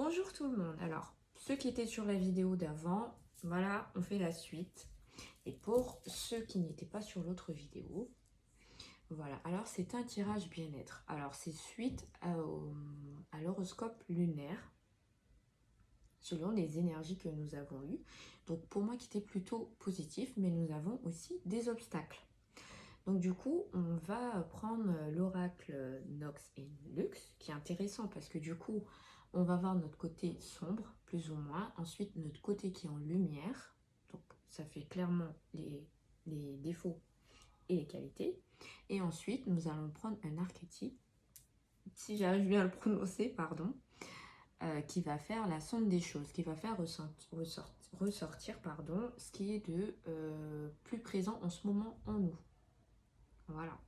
Bonjour tout le monde. Alors, ceux qui étaient sur la vidéo d'avant, voilà, on fait la suite. Et pour ceux qui n'étaient pas sur l'autre vidéo, voilà. Alors, c'est un tirage bien-être. Alors, c'est suite à l'horoscope lunaire, selon les énergies que nous avons eues. Donc, pour moi, qui était plutôt positif, mais nous avons aussi des obstacles. Donc, du coup, on va prendre l'oracle Nox et Lux, qui est intéressant parce que du coup, on va voir notre côté sombre, plus ou moins. Ensuite, notre côté qui est en lumière. Donc, ça fait clairement les défauts et les qualités. Et ensuite, nous allons prendre un archétype, si j'arrive bien à le prononcer, pardon, qui va faire la somme des choses, qui va faire ressortir pardon, ce qui est de plus présent en ce moment en nous. Voilà.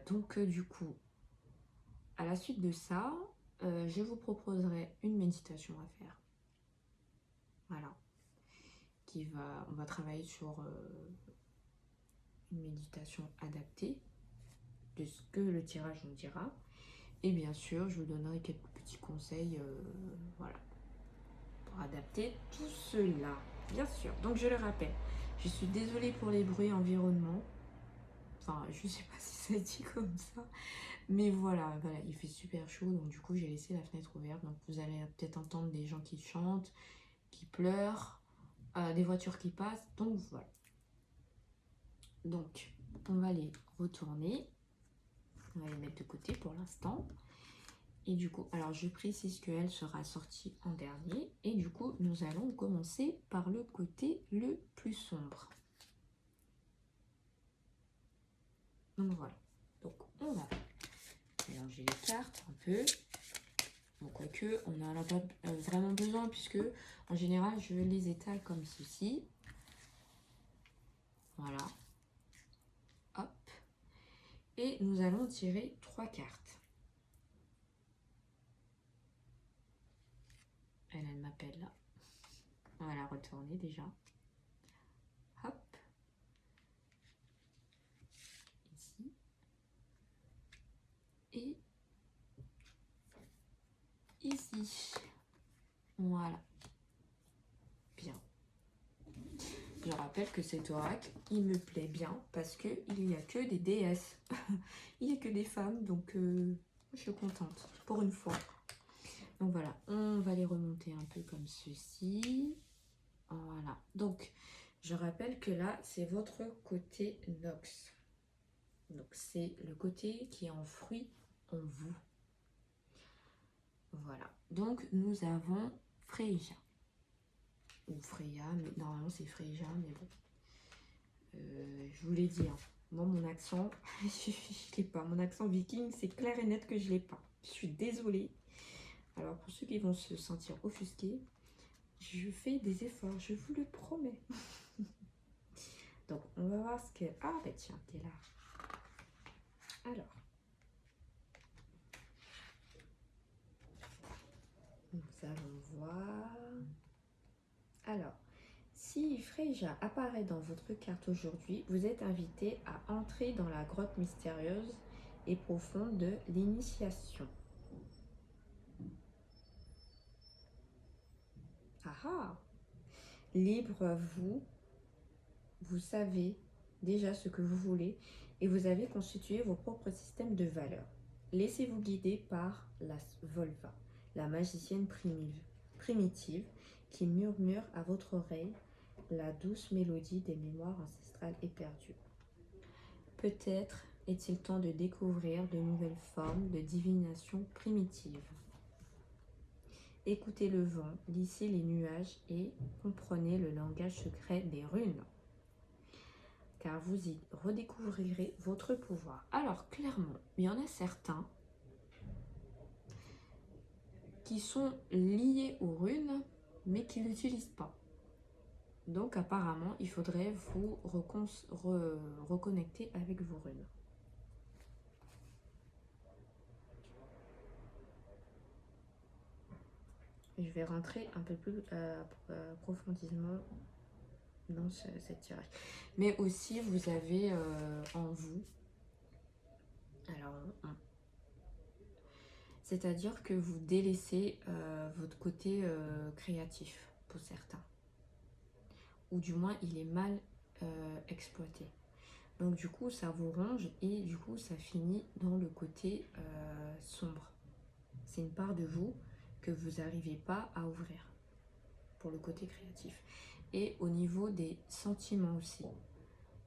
Donc, du coup, à la suite de ça, je vous proposerai une méditation à faire. Voilà. On va travailler sur une méditation adaptée de ce que le tirage nous dira. Et bien sûr, je vous donnerai quelques petits conseils voilà, pour adapter tout cela. Bien sûr. Donc, je le rappelle, je suis désolée pour les bruits environnement. Enfin, je sais pas si ça dit comme ça. Mais voilà, il fait super chaud, donc du coup j'ai laissé la fenêtre ouverte. Donc vous allez peut-être entendre des gens qui chantent, qui pleurent, des voitures qui passent. Donc voilà. Donc on va les retourner. On va les mettre de côté pour l'instant. Et du coup, alors je précise qu'elle sera sortie en dernier. Et du coup, nous allons commencer par le côté le plus sombre. Donc voilà. Donc on va mélanger les cartes un peu. Bon, quoique, on n'en a pas vraiment besoin puisque en général, je les étale comme ceci. Voilà. Hop. Et nous allons tirer 3 cartes. Elle m'appelle là. On va la retourner déjà. Hop. Ici. Et ici. Voilà. Bien. Je rappelle que cet oracle, il me plaît bien parce qu'il n'y a que des déesses. Il n'y a que des femmes, donc je suis contente pour une fois. Donc voilà, on va les remonter un peu comme ceci. Voilà, donc je rappelle que là, c'est votre côté Nox. Donc c'est le côté qui est en fruit en vous. Voilà, donc nous avons Freya. Ou Freya, mais normalement c'est Freya, mais bon. Je vous l'ai dit, hein. Moi mon accent, je l'ai pas. Mon accent viking, c'est clair et net que je l'ai pas. Je suis désolée. Alors pour ceux qui vont se sentir offusqués, je fais des efforts, je vous le promets. Donc on va voir ce que... Ah bah tiens, t'es là. Alors. Nous allons voir. Alors. Si Freya apparaît dans votre carte aujourd'hui, vous êtes invité à entrer dans la grotte mystérieuse et profonde de l'initiation. Ah ah! Libre à vous, vous savez déjà ce que vous voulez et vous avez constitué vos propres systèmes de valeurs. Laissez-vous guider par la Volva, la magicienne primitive qui murmure à votre oreille la douce mélodie des mémoires ancestrales éperdues. Peut-être est-il temps de découvrir de nouvelles formes de divination primitive. Écoutez le vent, lissez les nuages et comprenez le langage secret des runes. Car vous y redécouvrirez votre pouvoir. Alors clairement, il y en a certains qui sont liés aux runes, mais qui ne l'utilisent pas. Donc apparemment, il faudrait vous reconnecter avec vos runes. Je vais rentrer un peu plus profondément dans cette tirage. Mais aussi, vous avez en vous... Alors, C'est-à-dire que vous délaissez votre côté créatif pour certains. Ou du moins, il est mal exploité. Donc du coup, ça vous ronge et du coup, ça finit dans le côté sombre. C'est une part de vous que vous n'arrivez pas à ouvrir pour le côté créatif. Et au niveau des sentiments aussi.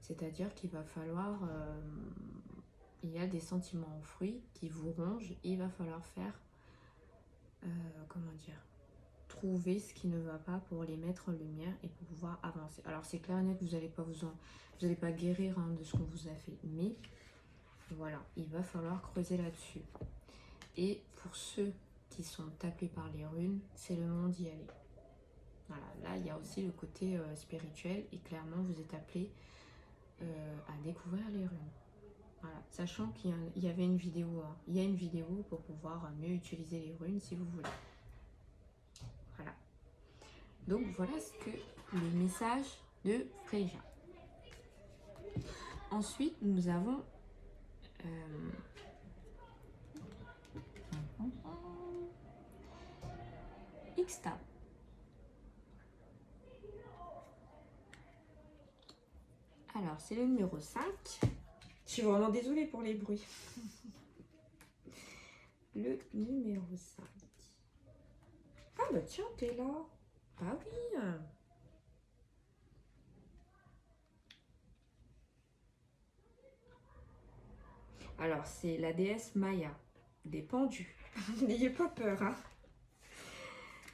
C'est-à-dire qu'il va falloir... il y a des sentiments enfouis qui vous rongent et il va falloir faire... comment dire, trouver ce qui ne va pas pour les mettre en lumière et pour pouvoir avancer. Alors c'est clair et net, vous n'allez pas vous allez pas guérir de ce qu'on vous a fait, mais voilà, il va falloir creuser là-dessus. Et pour ceux qui sont tapés par les runes, c'est le moment d'y aller. Voilà, là il y a aussi le côté spirituel et clairement vous êtes appelé à découvrir les runes. Voilà, sachant qu'il y avait une vidéo, il y a une vidéo pour pouvoir mieux utiliser les runes si vous voulez. Voilà. Donc voilà ce que le message de Freja. Ensuite, nous avons Ixtab. Alors, c'est le numéro 5. Je suis vraiment désolée pour les bruits. Le numéro 5. Ah bah tiens, t'es là. Ah oui. Alors, c'est la déesse Maya, des pendus. N'ayez pas peur, hein.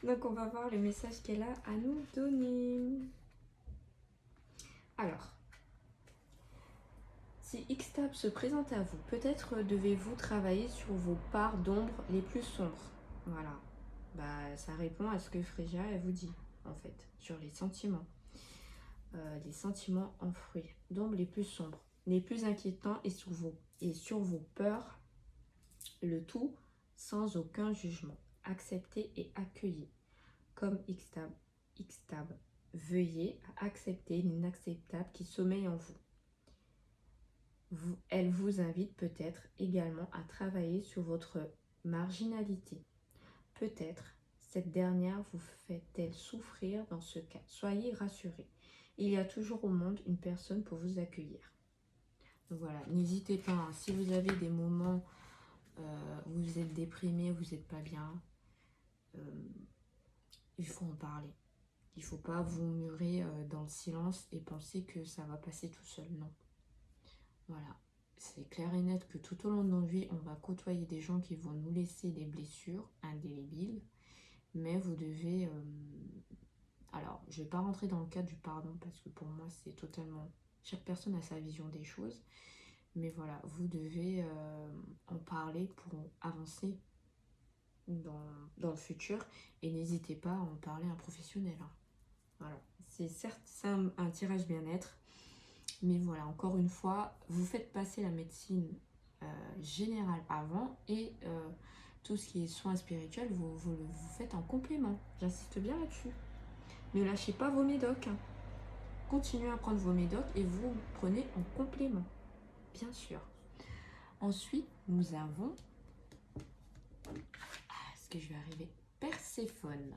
Donc, on va voir le message qu'elle a à nous donner. Alors, si Ixtab se présente à vous, peut-être devez-vous travailler sur vos parts d'ombre les plus sombres. Voilà. Bah, ça répond à ce que Freja elle vous dit, en fait, sur les sentiments. Les sentiments enfouis, d'ombre les plus sombres, les plus inquiétants et sur vos peurs, le tout sans aucun jugement. Acceptez et accueillez. Comme Ixtab, veuillez accepter l'inacceptable qui sommeille en vous. Elle vous invite peut-être également à travailler sur votre marginalité. Peut-être cette dernière vous fait-elle souffrir dans ce cas. Soyez rassurés. Il y a toujours au monde une personne pour vous accueillir. Donc voilà, n'hésitez pas, hein, si vous avez des moments où vous êtes déprimé, vous n'êtes pas bien, il faut en parler. Il ne faut pas vous murer dans le silence et penser que ça va passer tout seul, non. Voilà, c'est clair et net que tout au long de nos vies, on va côtoyer des gens qui vont nous laisser des blessures indélébiles, mais vous devez... alors, je ne vais pas rentrer dans le cadre du pardon parce que pour moi, c'est totalement... Chaque personne a sa vision des choses, mais voilà, vous devez en parler pour avancer dans le futur et n'hésitez pas à en parler à un professionnel. Hein. Voilà, c'est certes un tirage bien-être, mais voilà, encore une fois, vous faites passer la médecine générale avant et tout ce qui est soins spirituels, vous le faites en complément. J'insiste bien là-dessus. Ne lâchez pas vos médocs. Hein. Continuez à prendre vos médocs et vous prenez en complément, bien sûr. Ensuite, nous avons... est-ce que je vais arriver? Perséphone.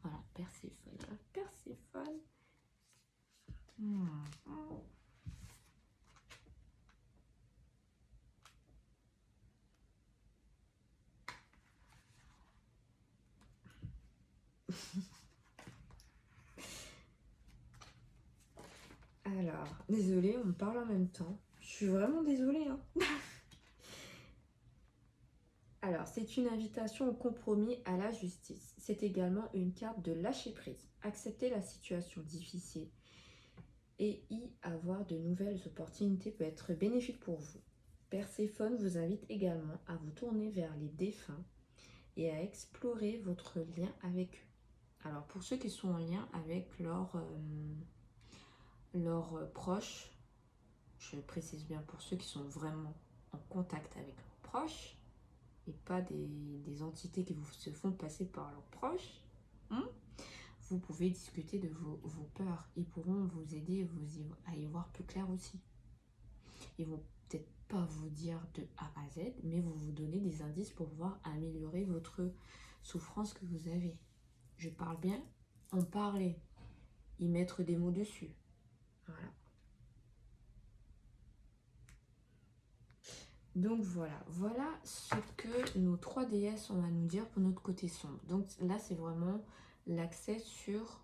Voilà, Perséphone. Perséphone. Alors, désolée, on me parle en même temps. Je suis vraiment désolée. Hein. Alors, c'est une invitation au compromis à la justice. C'est également une carte de lâcher prise. Accepter la situation difficile et y avoir de nouvelles opportunités peut être bénéfique pour vous. Perséphone vous invite également à vous tourner vers les défunts et à explorer votre lien avec eux. Alors, pour ceux qui sont en lien avec leurs proches, je précise bien pour ceux qui sont vraiment en contact avec leurs proches et pas des entités qui se font passer par leurs proches, vous pouvez discuter de vos peurs. Ils pourront vous aider à y voir plus clair aussi. Ils vont peut-être pas vous dire de A à Z, mais vous donner des indices pour pouvoir améliorer votre souffrance que vous avez. Je parle bien en parler, y mettre des mots dessus. Voilà. Donc voilà ce que nos 3 déesses ont à nous dire pour notre côté sombre. Donc là, c'est vraiment l'accès sur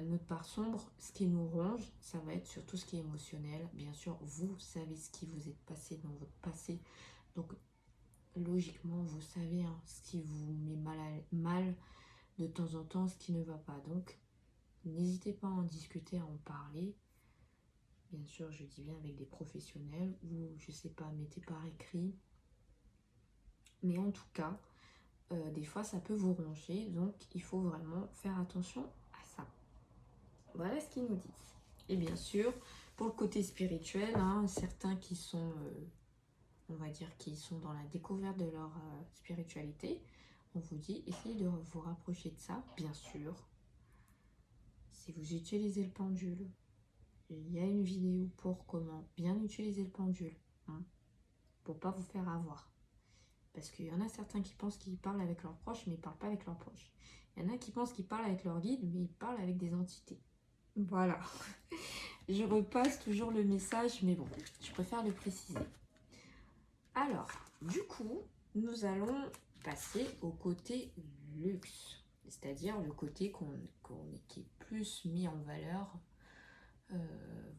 notre part sombre, ce qui nous ronge, ça va être sur tout ce qui est émotionnel. Bien sûr, vous savez ce qui vous est passé dans votre passé. Donc, logiquement, vous savez ce qui vous met mal de temps en temps, ce qui ne va pas. Donc, n'hésitez pas à en discuter, à en parler. Bien sûr, je dis bien avec des professionnels ou, je sais pas, mettez par écrit. Mais en tout cas, des fois, ça peut vous ronger. Donc, il faut vraiment faire attention à ça. Voilà ce qu'ils nous disent. Et bien sûr, pour le côté spirituel, certains qui sont, on va dire, qui sont dans la découverte de leur spiritualité, on vous dit, essayez de vous rapprocher de ça, bien sûr. Si vous utilisez le pendule, il y a une vidéo pour comment bien utiliser le pendule, pour pas vous faire avoir. Parce qu'il y en a certains qui pensent qu'ils parlent avec leurs proches, mais ils ne parlent pas avec leurs proches. Il y en a qui pensent qu'ils parlent avec leur guide, mais ils parlent avec des entités. Voilà. Je repasse toujours le message, mais bon, je préfère le préciser. Alors, du coup, nous allons passer au côté luxe. C'est-à-dire le côté qui est plus mis en valeur.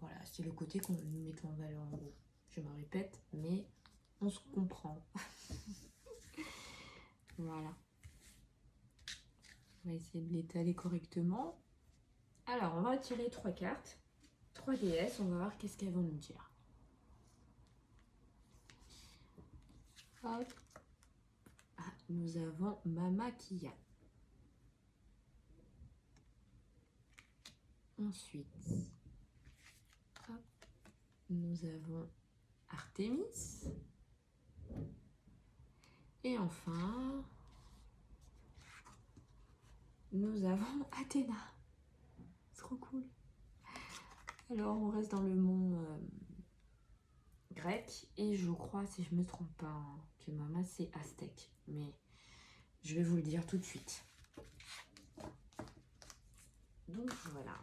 Voilà, c'est le côté qu'on nous met en valeur en gros. Je me répète, mais on se comprend. Voilà. On va essayer de l'étaler correctement. Alors, on va tirer 3 cartes. 3 déesses, on va voir qu'est-ce qu'elles vont nous dire. Hop. Ah, nous avons Mama Kia. Ensuite, hop, nous avons Artémis. Et enfin, nous avons Athéna. Trop cool. Alors, on reste dans le mont grec. Et je crois, si je ne me trompe pas, que Mama, c'est aztèque. Mais je vais vous le dire tout de suite. Donc, voilà.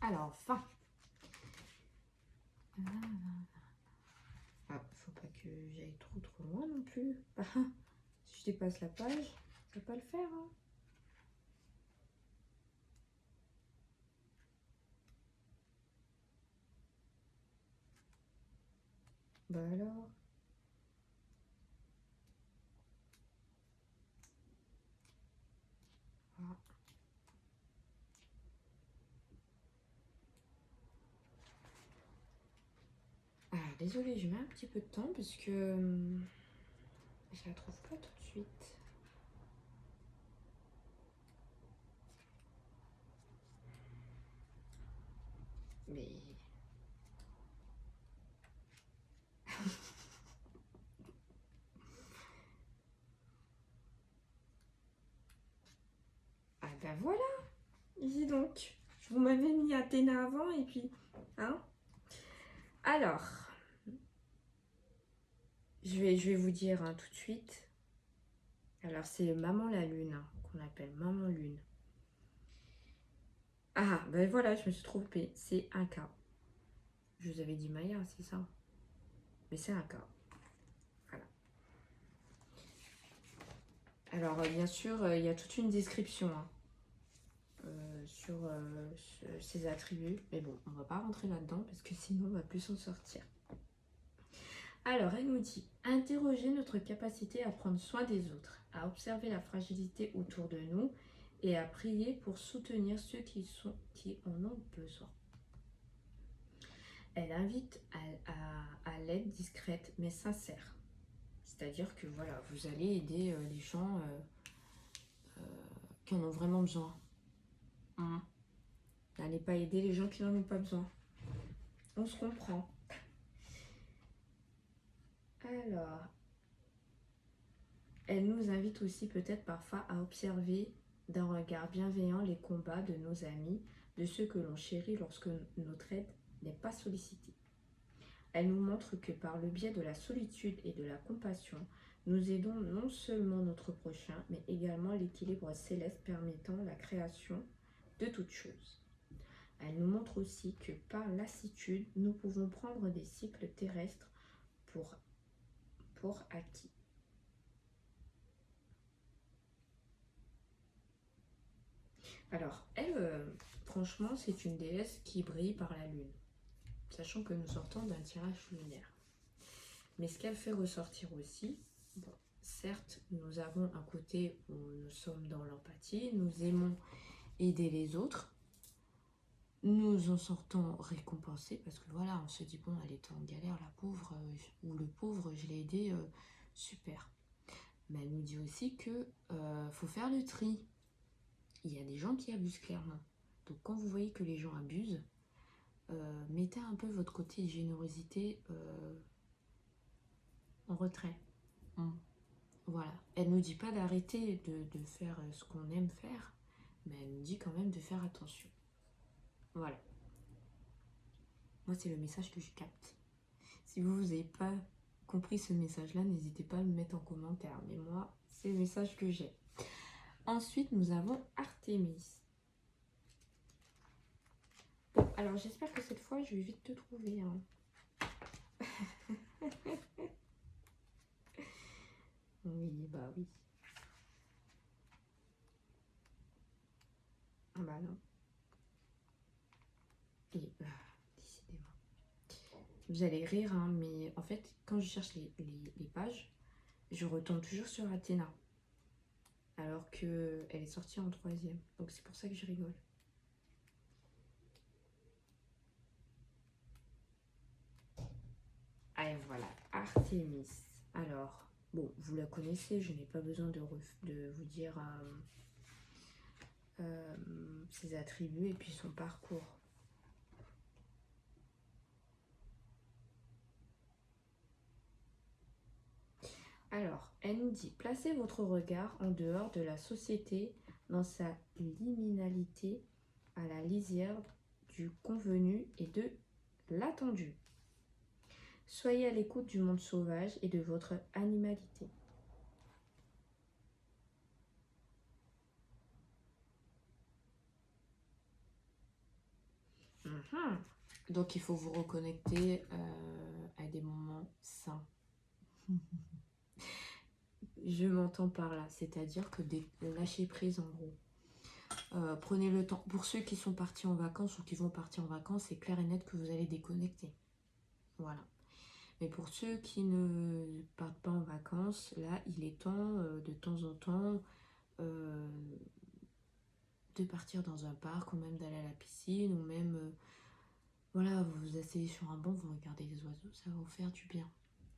Alors, fin. Ah, faut pas que j'aille trop loin non plus. Si je dépasse la page, ça va pas le faire. Bah alors. Ah. Alors, désolée, je mets un petit peu de temps parce que je la trouve pas tout de suite. Mais... ah ben voilà. Dis donc. Je vous m'avais mis Athéna avant et puis... Hein. Alors... Je vais vous dire tout de suite. Alors, c'est Maman la Lune, qu'on appelle Maman Lune. Ah, ben voilà, je me suis trompée. C'est un cas. Je vous avais dit Maya, c'est ça. Mais c'est un cas. Voilà. Alors, bien sûr, il y a toute une description sur ces attributs. Mais bon, on va pas rentrer là-dedans parce que sinon, on va plus s'en sortir. Alors, elle nous dit, interroger notre capacité à prendre soin des autres, à observer la fragilité autour de nous et à prier pour soutenir ceux qui en ont besoin. Elle invite à l'aide discrète mais sincère. C'est-à-dire que voilà, vous allez aider les gens qui en ont vraiment besoin. N'allez pas aider les gens qui n'en ont pas besoin. On se comprend. Alors, elle nous invite aussi peut-être parfois à observer d'un regard bienveillant les combats de nos amis, de ceux que l'on chérit lorsque notre aide n'est pas sollicité. Elle nous montre que par le biais de la solitude et de la compassion, nous aidons non seulement notre prochain, mais également l'équilibre céleste permettant la création de toutes choses. Elle nous montre aussi que par lassitude, nous pouvons prendre des cycles terrestres pour acquis. Alors, elle, franchement, c'est une déesse qui brille par la lune, sachant que nous sortons d'un tirage lunaire. Mais ce qu'elle fait ressortir aussi, bon, certes, nous avons un côté où nous sommes dans l'empathie, nous aimons aider les autres, nous en sortons récompensés parce que voilà, on se dit bon, elle est en galère, la pauvre, ou le pauvre, je l'ai aidé, super. Mais elle nous dit aussi que faut faire le tri. Il y a des gens qui abusent clairement. Donc quand vous voyez que les gens abusent, mettez un peu votre côté de générosité en retrait. Voilà. Elle ne nous dit pas d'arrêter de faire ce qu'on aime faire, mais elle nous dit quand même de faire attention. Voilà. Moi, c'est le message que je capte. Si vous n'avez pas compris ce message-là, n'hésitez pas à me mettre en commentaire. Mais moi, c'est le message que j'ai. Ensuite, nous avons Artémis. Bon, alors j'espère que cette fois, je vais vite te trouver. Hein. Oui, bah oui. Ah bah non. Et décidément. Vous allez rire, hein, mais en fait, quand je cherche les pages, je retombe toujours sur Athéna. Alors qu'elle est sortie en 3e. Donc c'est pour ça que je rigole. Allez, voilà, Artémis. Alors, bon, vous la connaissez, je n'ai pas besoin de vous dire ses attributs et puis son parcours. Alors, elle nous dit, placez votre regard en dehors de la société dans sa liminalité à la lisière du convenu et de l'attendu. Soyez à l'écoute du monde sauvage et de votre animalité. Donc il faut vous reconnecter à des moments sains. Je m'entends par là, c'est-à-dire que lâcher prise en gros. Prenez le temps. Pour ceux qui sont partis en vacances ou qui vont partir en vacances, c'est clair et net que vous allez déconnecter. Voilà. Mais pour ceux qui ne partent pas en vacances, là, il est temps en temps de partir dans un parc ou même d'aller à la piscine ou même, voilà, vous vous asseyez sur un banc, vous regardez les oiseaux, ça va vous faire du bien.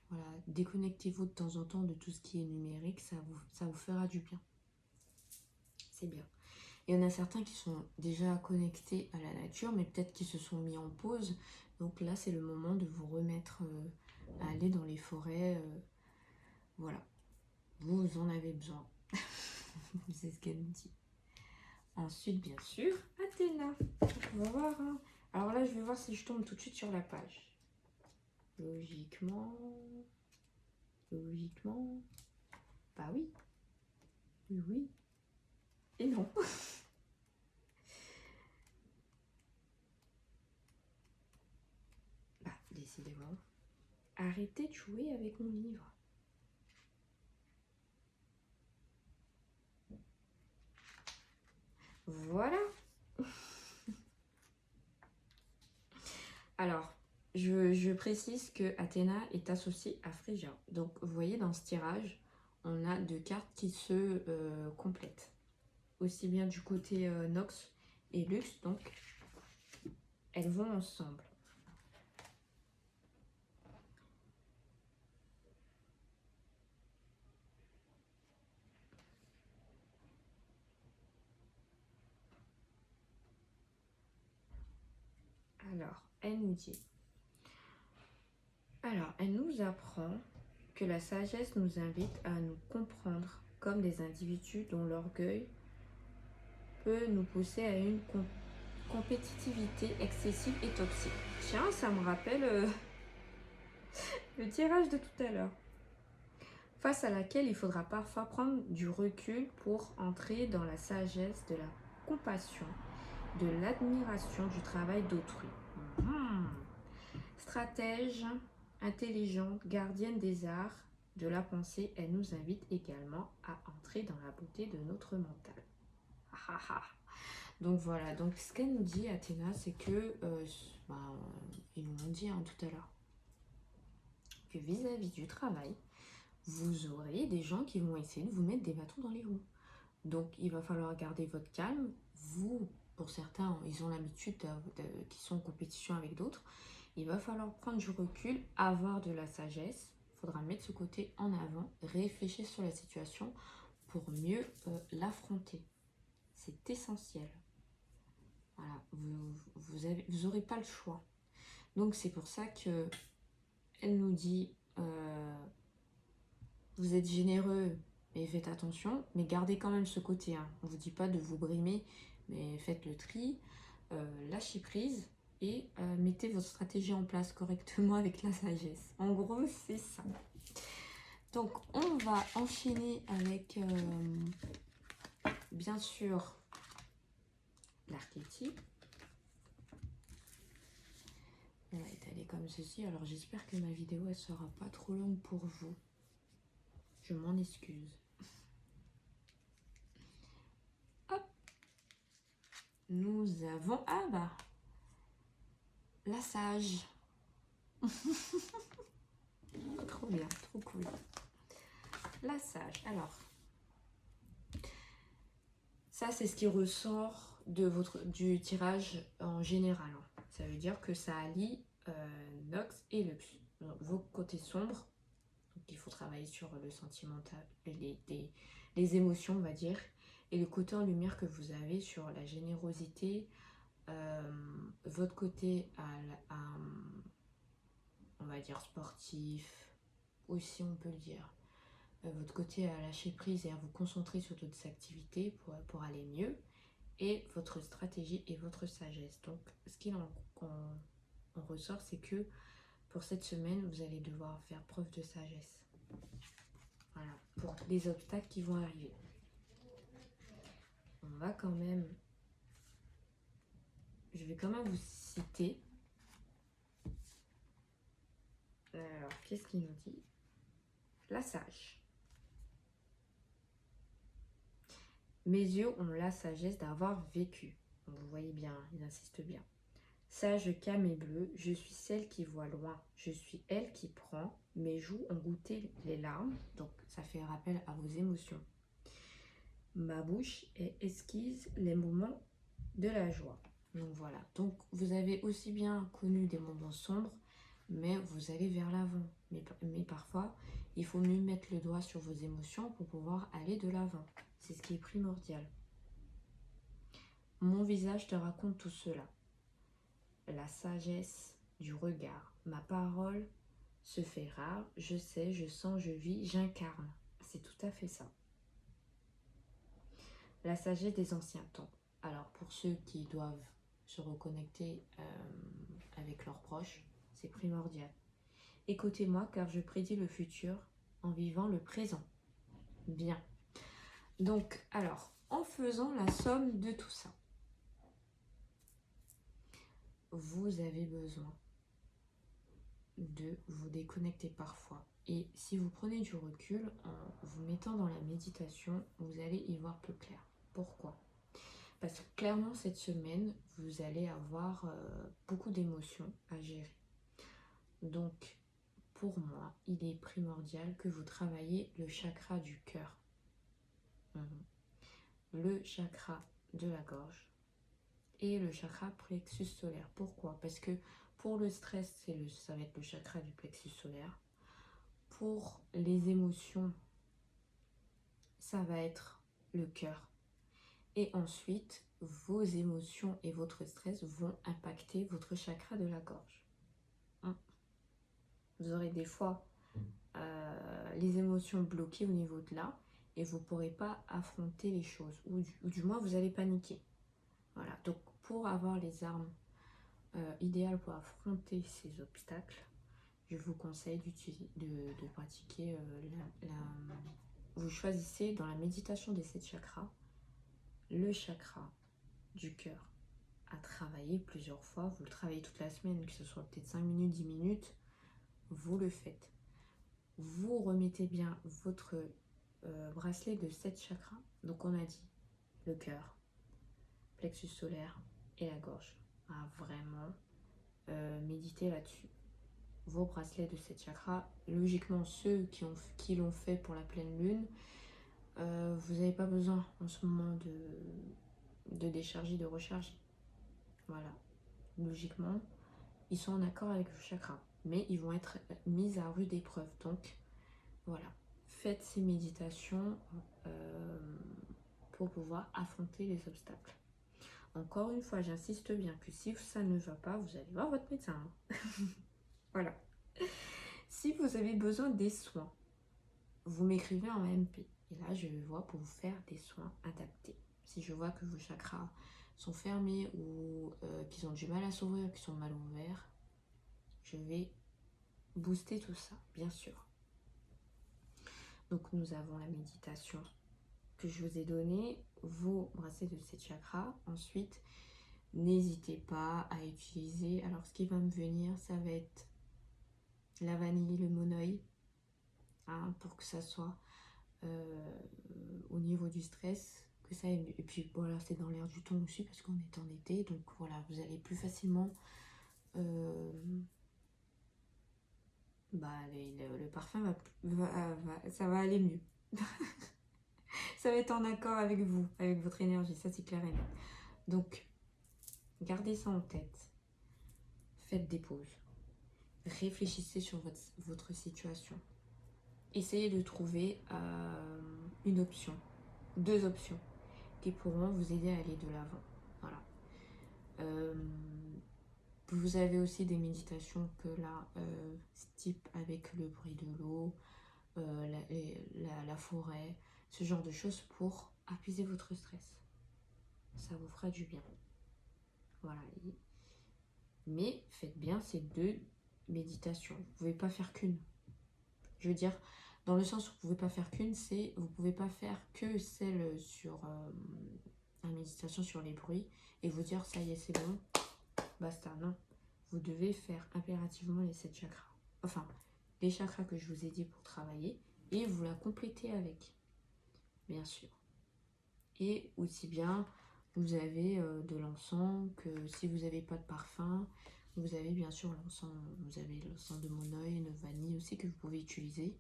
Voilà, déconnectez-vous de temps en temps de tout ce qui est numérique, ça vous fera du bien. C'est bien. Il y en a certains qui sont déjà connectés à la nature, mais peut-être qu'ils se sont mis en pause. Donc là, c'est le moment de vous remettre à aller dans les forêts. Voilà. Vous en avez besoin. C'est ce qu'elle nous dit. Ensuite, bien sûr, Athéna. On va voir. Hein. Alors là, je vais voir si je tombe tout de suite sur la page. Logiquement. Bah oui. Oui. Et non. Bah, décidément. Arrêtez de jouer avec mon livre. Voilà. Alors, je précise que Athéna est associée à Phrygia. Donc, vous voyez, dans ce tirage, on a deux cartes qui se complètent. Aussi bien du côté Nox et Lux, donc, elles vont ensemble. Alors, elle nous dit... Alors, elle nous apprend que la sagesse nous invite à nous comprendre comme des individus dont l'orgueil peut nous pousser à une compétitivité excessive et toxique. Tiens, ça me rappelle le tirage de tout à l'heure. Face à laquelle il faudra parfois prendre du recul pour entrer dans la sagesse de la compassion, de l'admiration du travail d'autrui. Stratège, intelligente, gardienne des arts, de la pensée, elle nous invite également à entrer dans la beauté de notre mental. Donc voilà, donc ce qu'elle nous dit, Athéna, c'est que, ils nous l'ont dit tout à l'heure, que vis-à-vis du travail, vous aurez des gens qui vont essayer de vous mettre des bâtons dans les roues. Donc il va falloir garder votre calme. Vous, pour certains, ils ont l'habitude qui sont en compétition avec d'autres. Il va falloir prendre du recul, avoir de la sagesse. Il faudra mettre ce côté en avant, réfléchir sur la situation pour mieux l'affronter. C'est essentiel. Voilà, vous n'aurez pas le choix. Donc c'est pour ça que elle nous dit vous êtes généreux, mais faites attention, mais gardez quand même ce côté. On ne vous dit pas de vous brimer, mais faites le tri, lâchez prise et mettez votre stratégie en place correctement avec la sagesse. En gros, c'est ça. Donc, on va enchaîner avec, bien sûr, l'archétype. On va étaler comme ceci. Alors, j'espère que ma vidéo, elle ne sera pas trop longue pour vous. Je m'en excuse. Hop. Nous avons... la sage. Trop bien, trop cool. La sage. Alors, ça, c'est ce qui ressort du tirage en général. Ça veut dire que ça allie Nox et Lux. Vos côtés sombres. Donc, il faut travailler sur le sentimental, les émotions, on va dire. Et le côté en lumière que vous avez sur la générosité. Votre côté on va dire sportif, aussi on peut le dire. Votre côté à lâcher prise et à vous concentrer sur d'autres activités pour aller mieux. Et votre stratégie et votre sagesse. Donc, ce qu'il en ressort, c'est que pour cette semaine, vous allez devoir faire preuve de sagesse. Voilà, pour les obstacles qui vont arriver. On va quand même... Je vais quand même vous citer. Alors, qu'est-ce qu'il nous dit? La sage. Mes yeux ont la sagesse d'avoir vécu. Vous voyez bien, il insiste bien. Sage, calme et bleue, je suis celle qui voit loin. Je suis elle qui prend. Mes joues ont goûté les larmes. Donc, ça fait rappel à vos émotions. Ma bouche est esquisse les moments de la joie. Donc, voilà. Donc, vous avez aussi bien connu des moments sombres, mais vous allez vers l'avant. Mais parfois, il faut mieux mettre le doigt sur vos émotions pour pouvoir aller de l'avant. C'est ce qui est primordial. Mon visage te raconte tout cela. La sagesse du regard. Ma parole se fait rare. Je sais, je sens, je vis, j'incarne. C'est tout à fait ça. La sagesse des anciens temps. Alors, pour ceux qui doivent se reconnecter avec leurs proches, c'est primordial. Écoutez-moi car je prédis le futur en vivant le présent. Bien. Donc, alors, en faisant la somme de tout ça, vous avez besoin de vous déconnecter parfois. Et si vous prenez du recul, en vous mettant dans la méditation, vous allez y voir plus clair. Pourquoi? Parce que clairement, cette semaine, vous allez avoir beaucoup d'émotions à gérer. Donc, pour moi, il est primordial que vous travaillez le chakra du cœur. Le chakra de la gorge et le chakra plexus solaire. Pourquoi? Parce que pour le stress, ça va être le chakra du plexus solaire. Pour les émotions, ça va être le cœur. Et ensuite, vos émotions et votre stress vont impacter votre chakra de la gorge. Vous aurez des fois les émotions bloquées au niveau de là et vous ne pourrez pas affronter les choses. Ou du moins, vous allez paniquer. Voilà. Donc, pour avoir les armes idéales pour affronter ces obstacles, je vous conseille de pratiquer vous choisissez dans la méditation des 7 chakras, le chakra du cœur à travailler plusieurs fois. Vous le travaillez toute la semaine, que ce soit peut-être 5 minutes, 10 minutes, vous le faites. Vous remettez bien votre bracelet de 7 chakras. Donc on a dit le cœur, plexus solaire et la gorge. À vraiment méditer là-dessus. Vos bracelets de 7 chakras, logiquement ceux qui l'ont fait pour la pleine lune, vous n'avez pas besoin en ce moment de décharger, de recharger. Voilà. Logiquement, ils sont en accord avec le chakra, mais ils vont être mis à rude épreuve. Donc, voilà. Faites ces méditations pour pouvoir affronter les obstacles. Encore une fois, j'insiste bien que si ça ne va pas, vous allez voir votre médecin. Voilà. Si vous avez besoin des soins, vous m'écrivez en MP. Et là, je vais voir pour vous faire des soins adaptés. Si je vois que vos chakras sont fermés ou qu'ils ont du mal à s'ouvrir, qu'ils sont mal ouverts, je vais booster tout ça, bien sûr. Donc, nous avons la méditation que je vous ai donnée, vos bracelets de 7 chakras. Ensuite, n'hésitez pas à utiliser. Alors, ce qui va me venir, ça va être la vanille, le monoeil, hein, pour que ça soit au niveau du stress, que ça aille mieux. Et puis voilà, c'est dans l'air du temps aussi parce qu'on est en été, donc voilà, vous allez plus facilement le parfum ça va aller mieux. Ça va être en accord avec vous, avec votre énergie, ça c'est clair et net. Donc gardez ça en tête, faites des pauses, réfléchissez sur votre situation, essayez de trouver une option, 2 options qui pourront vous aider à aller de l'avant. Voilà. Vous avez aussi des méditations que là, type avec le bruit de l'eau, la forêt, ce genre de choses pour apaiser votre stress. Ça vous fera du bien. Voilà. Mais faites bien ces 2 méditations. Vous ne pouvez pas faire qu'une. Je veux dire, dans le sens où vous ne pouvez pas faire qu'une, c'est vous ne pouvez pas faire que celle sur la méditation sur les bruits et vous dire ça y est, c'est bon, basta. Non, vous devez faire impérativement les 7 chakras. Enfin, les chakras que je vous ai dit pour travailler et vous la complétez avec, bien sûr. Et aussi bien, vous avez de l'encens, que si vous n'avez pas de parfum, vous avez bien sûr l'encens, vous avez l'encens de monoeil, de vanille aussi que vous pouvez utiliser.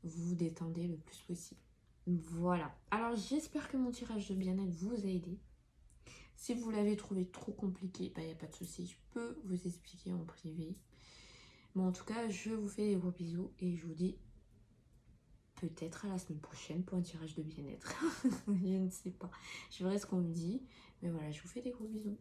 Vous vous détendez le plus possible. Voilà. Alors j'espère que mon tirage de bien-être vous a aidé. Si vous l'avez trouvé trop compliqué, il n'y a pas de souci, je peux vous expliquer en privé. Mais en tout cas, je vous fais des gros bisous et je vous dis peut-être à la semaine prochaine pour un tirage de bien-être. Je ne sais pas. Je verrai ce qu'on me dit. Mais voilà, je vous fais des gros bisous.